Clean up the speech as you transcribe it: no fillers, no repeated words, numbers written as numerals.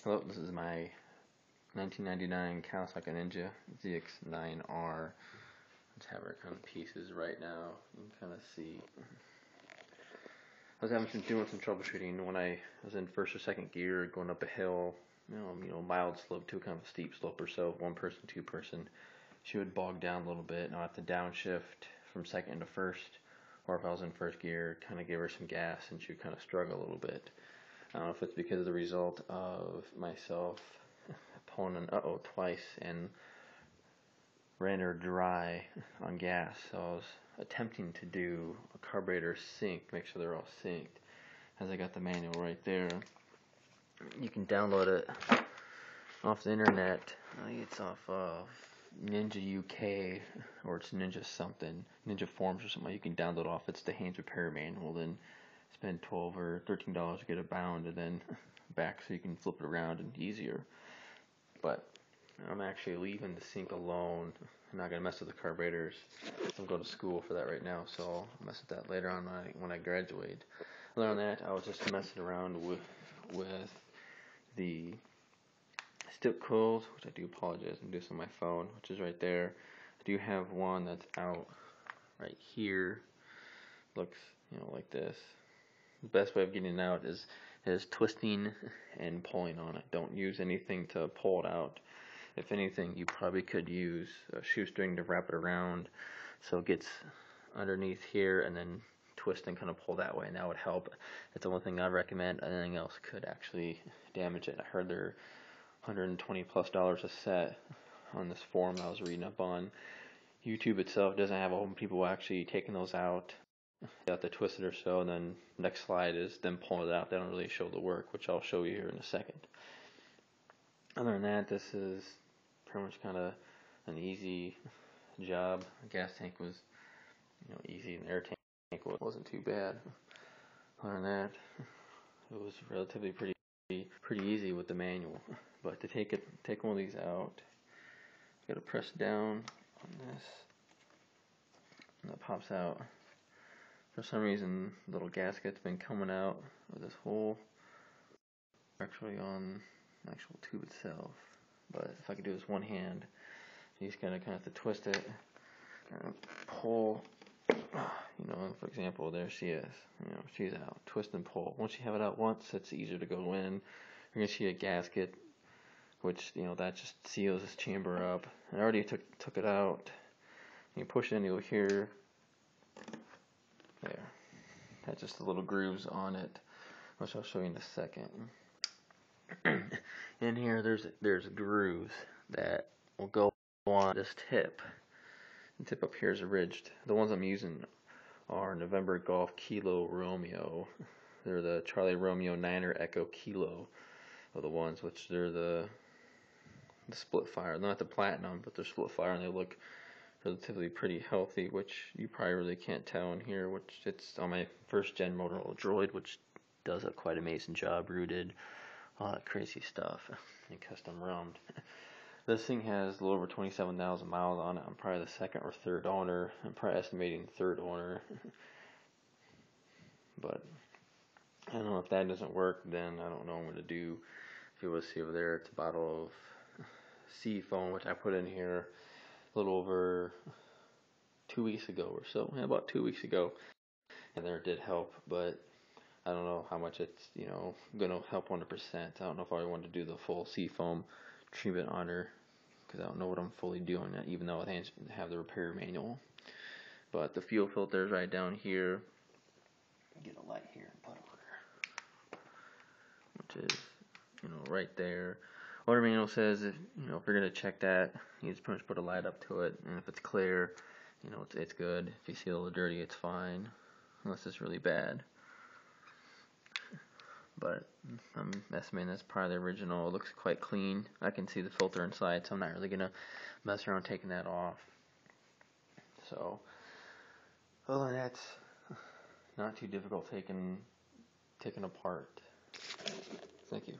Hello, this is my 1999 Kawasaki Ninja ZX9R. Let's have our kind of pieces right now. You can kind of see. I was doing some troubleshooting when I was in first or second gear, going up a hill. Mild slope to kind of a steep slope or so. One person, two person. She would bog down a little bit, and I'll have to downshift from second to first. Or if I was in first gear, kind of give her some gas, and she would kind of struggle a little bit. I don't know if it's because of the result of myself pulling an twice and ran her dry on gas. So I was attempting to do a carburetor sync, make sure they're all synced. As I got the manual right there, you can download it off the internet. I think it's off of Ninja UK or it's Ninja something, Ninja Forms or something. You can download off. It's the Haynes repair manual. Then spend $12 or $13 to get it bound and then back so you can flip it around and easier. But I'm actually leaving the sync alone. I'm not gonna mess with the carburetors. I'm going to school for that right now, so I'll mess with that later on when I graduate. Other than that, I was just messing around with the stick coils, which I do apologize. I'm doing this on my phone, which is right there. I do have one that's out right here. Looks, like this. The best way of getting it out is twisting and pulling on it. Don't use anything to pull it out. If anything, you probably could use a shoestring to wrap it around so it gets underneath here and then twist and kind of pull that way, and that would help. It's the only thing I'd recommend. Anything else could actually damage it. I heard they're $120+ a set on this forum I was reading up on. YouTube itself doesn't have a whole people actually taking those out. You have to twist it or so, and then next slide is them pulling it out. They don't really show the work, which I'll show you here in a second. Other than that, this is pretty much kind of an easy job. The gas tank was, easy, and the air tank wasn't too bad. Other than that, it was relatively pretty easy with the manual. But to take one of these out, you got to press down on this, and that pops out. For some reason, the little gasket's been coming out of this hole, actually on the actual tube itself. But if I could do this one hand, you just kind of have to twist it and pull. For example, there she is. She's out. Twist and pull. Once you have it out once, it's easier to go in. You're gonna see a gasket, which that just seals this chamber up. I already took it out. You push it in, you'll hear. There. That's just the little grooves on it, which I'll show you in a second. In here, there's grooves that will go on this tip. The tip up here is ridged. The ones I'm using are November Golf Kilo Romeo. They're the Charlie Romeo Niner Echo Kilo are the ones, which they're the split fire. They're not the platinum, but they're split fire, and they look relatively pretty healthy, which you probably really can't tell in here, which it's on my first gen Motorola Droid, which does a quite amazing job, rooted, all that crazy stuff, and custom ROM'd. This thing has a little over 27,000 miles on it. I'm probably the second or third owner. I'm probably estimating third owner. But I don't know, if that doesn't work, then I don't know what I'm going to do. If you will see over there, it's a bottle of sea foam, which I put in here a little over 2 weeks ago or so. Yeah, about 2 weeks ago. And there it did help, but I don't know how much it's, going to help 100%. I don't know if I want to do the full sea foam treatment on her, because I don't know what I'm fully doing, even though I have the repair manual. But the fuel filter is right down here. Get a light here and put over there, which is, right there. What our manual says, if you're going to check that, you just pretty much put a light up to it, and if it's clear, it's good. If you see a little dirty, it's fine, unless it's really bad. But I'm estimating that's probably the original. It looks quite clean. I can see the filter inside, so I'm not really going to mess around taking that off. So, other than that, it's not too difficult taking apart. Thank you.